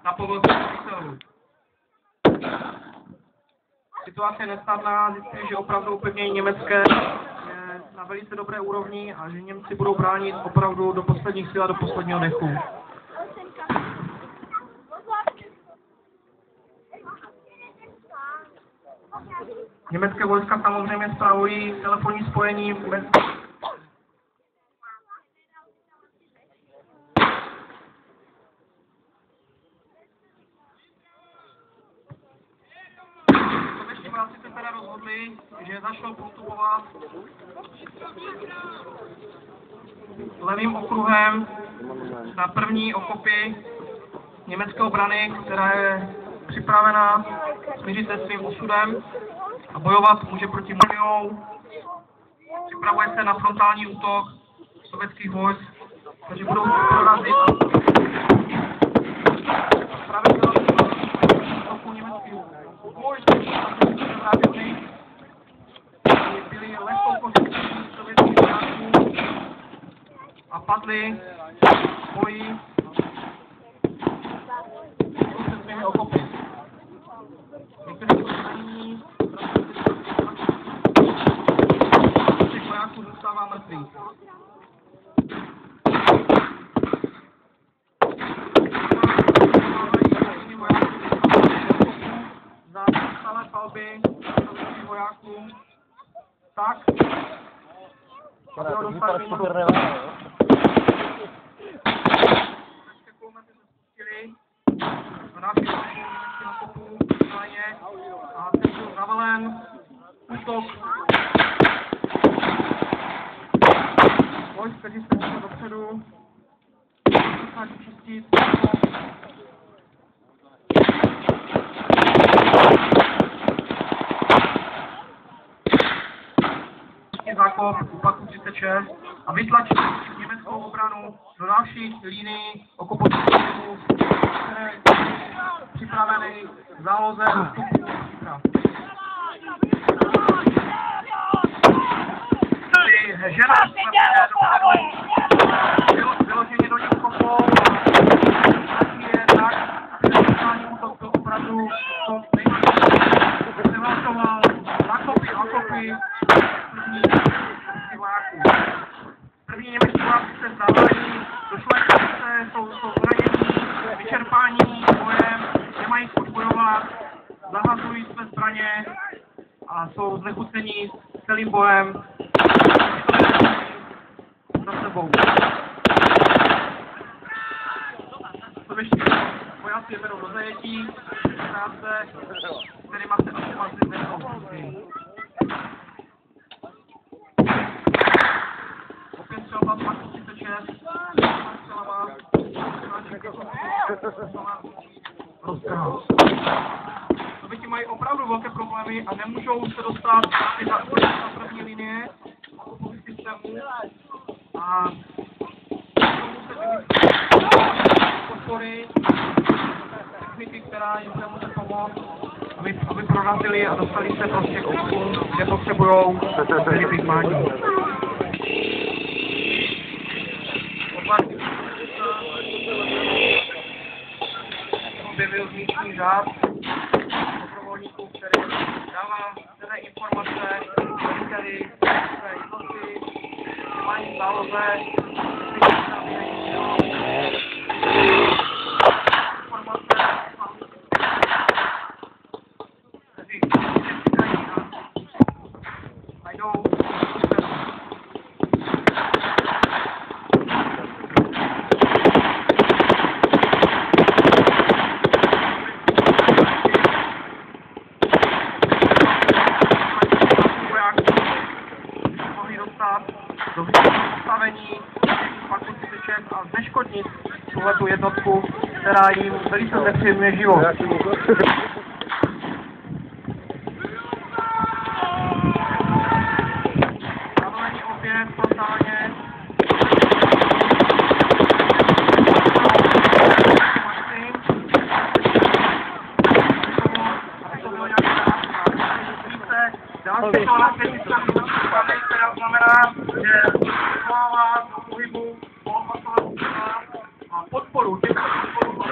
na pomoc přítelů. Situace je nesnadná, zjistili, že opravdu upevnění německé je na velice dobré úrovni a že Němci budou bránit opravdu do posledních sil a do posledního dechu. Německé vojska samozřejmě spravují telefonní spojení mezi Sovětští se teda rozhodli, že začnou postupovat levým okruhem na první okopy německé obrany, která je připravena smířit se svým osudem a bojovat může proti Molinou. Připravuje se na frontální útok sovětských vojsk, kteří budou prorazit právě útoku německých vojsk, byli lehkou pozicí sovětských vojáků a padli v boji se svými okopy. Někteří zranění těch vojáků zůstává mrtvých. Za stále palby sovětských vojáků tak, aby ho dostali mimo. Kulomety se spustily do našich německých okopů a teď byl zavalen útok vojsk, kteří se museli dopředu snaží čistit zákop úpadku 36 a vytlačit německou obranu do dalších linií okupačních systémů, které připraveny v záloze vstupu příprav. Žena vyloženě do nich kopou je tak, že totální útok byl opravdu to nejlepší. Přehlasoval zakopy první němečtí vojáci se vzdávají, došlo se, jsou zranění, vyčerpání bojem, nemají chuť bojovat, zahazují své zbraně a jsou znechucení celým bojem za sebou. Sovětští vojáci je berou do zajetí, kterýma se okupaci neohrožují. Opět střelba z Marku 36, střelba Sověti mají opravdu velké problémy a nemůžou se dostat na první linie systému a tomu se podpory techniky, která jim bude muset pomoct, aby prorazili a dostali se prostě k okruhu, kde potřebujou vyzmání. Objevil vnitřní řád dobrovolníků, který dává celé informace, který své jednotky, mají záloze, do postavení Marku 36 a zneškodnit tuhletu jednotku, která jim velice nepříjemňuje život. Zavolení opět frontálně. Další která znamená, že vyvolává do pohybu a podporu těchto podporů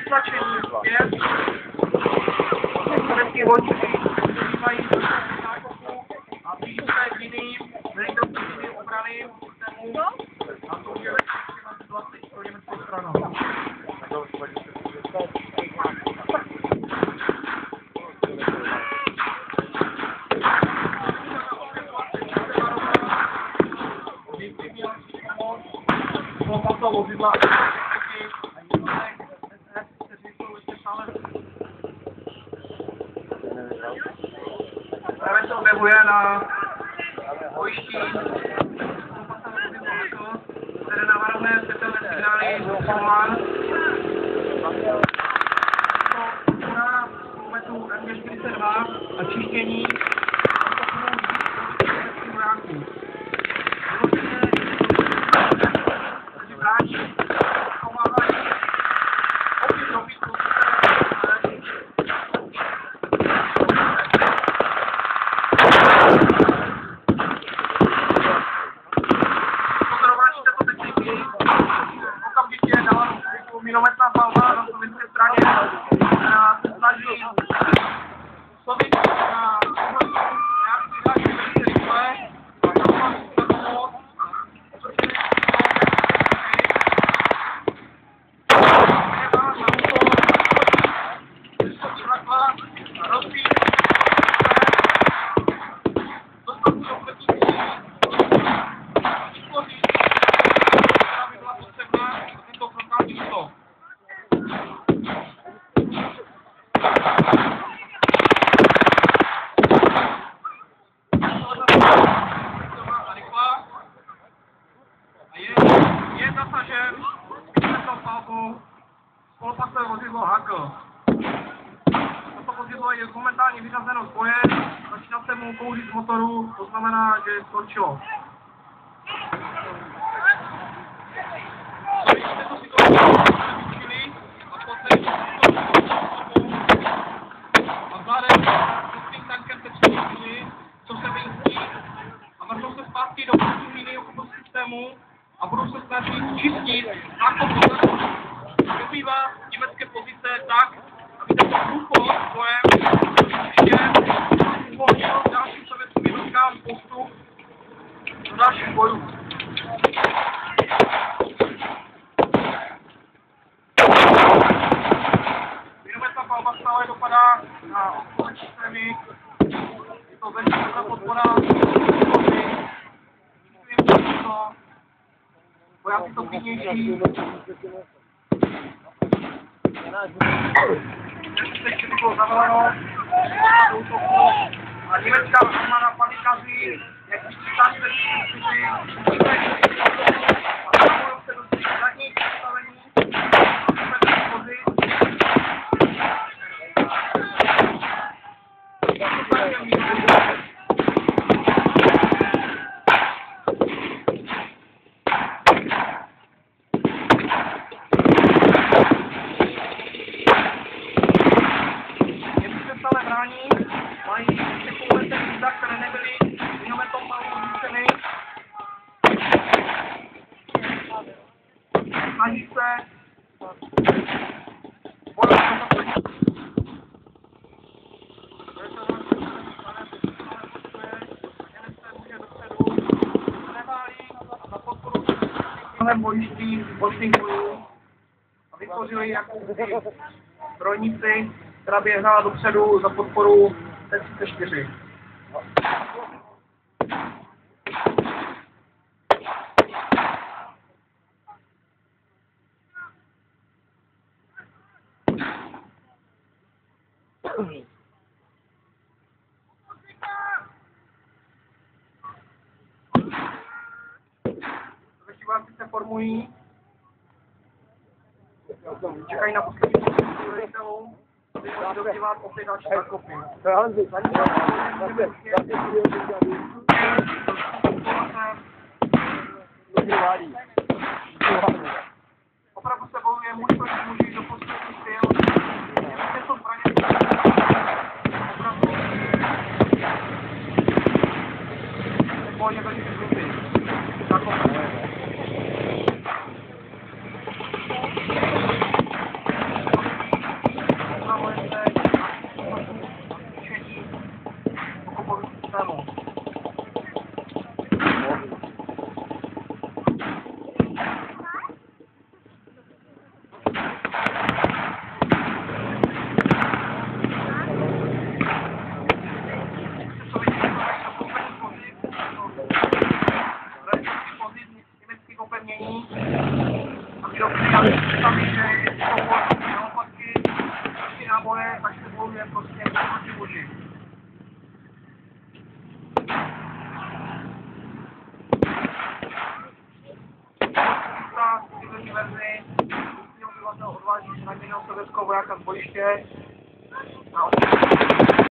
vytlačení 5. Německý vojníci mají nákopu a blíží se k jiným velitelským obrany systému a to je situace pro německou stranu. Vozidla právě se objevuje na bojišti, které na varovné světelné signály Solan. To na metu M42 a čištění vojáků. Minometná palba na sovětské straně, která se snaží slovit na nějaký další velice rychle a tam se pomoct, což je na úkol vysocí vlakla a rozbít dostatní opletnící vytvořit, která by byla potřebná na tento frontální útok. Je zasažen světlou pálkou spolupasové vozidlo Hakl. Toto vozidlo je momentálně vyřazeno z boje, začíná se mu kouřit z motoru, to znamená, že skončilo. Této situaci jsme vyučili a poté a vzhledem s tím tankem se přemýšlí, co se vyjistí a vrnou se zpátky do línie okupního systému a budou se snažit čistit nákopu. Dobývá německé pozice tak, aby tento průchod bojem ještě umožnil dalším sovětským jednotkám postup do dalších bojů. Minometná palba stále dopadá na obchodní systémy. Je to velice podpora vojáci jsou klidnější. Ještě by bylo zavoleno do útoku a německá armáda panikaří, jak vyčítá se příští a zavolou se do svých zadních postavení a se pozic. Mají ještě pouleté místa, které nebyly minometou palbou zničeny. Snaží se bojovat do bojiští bočných bojů a vytvořili jakousi trojnici, která by hrála dopředu za podporu T-34. Veštiváci se formují, čekají na poslední velitelů, aby mohli dobývat opět další nákopy. Opravdu se bojuje muž proti muži do posledních sil. Německé jsou zbraně opravdu bojně byli vyzvuty. natěžil sovětského vojáka z bojiště a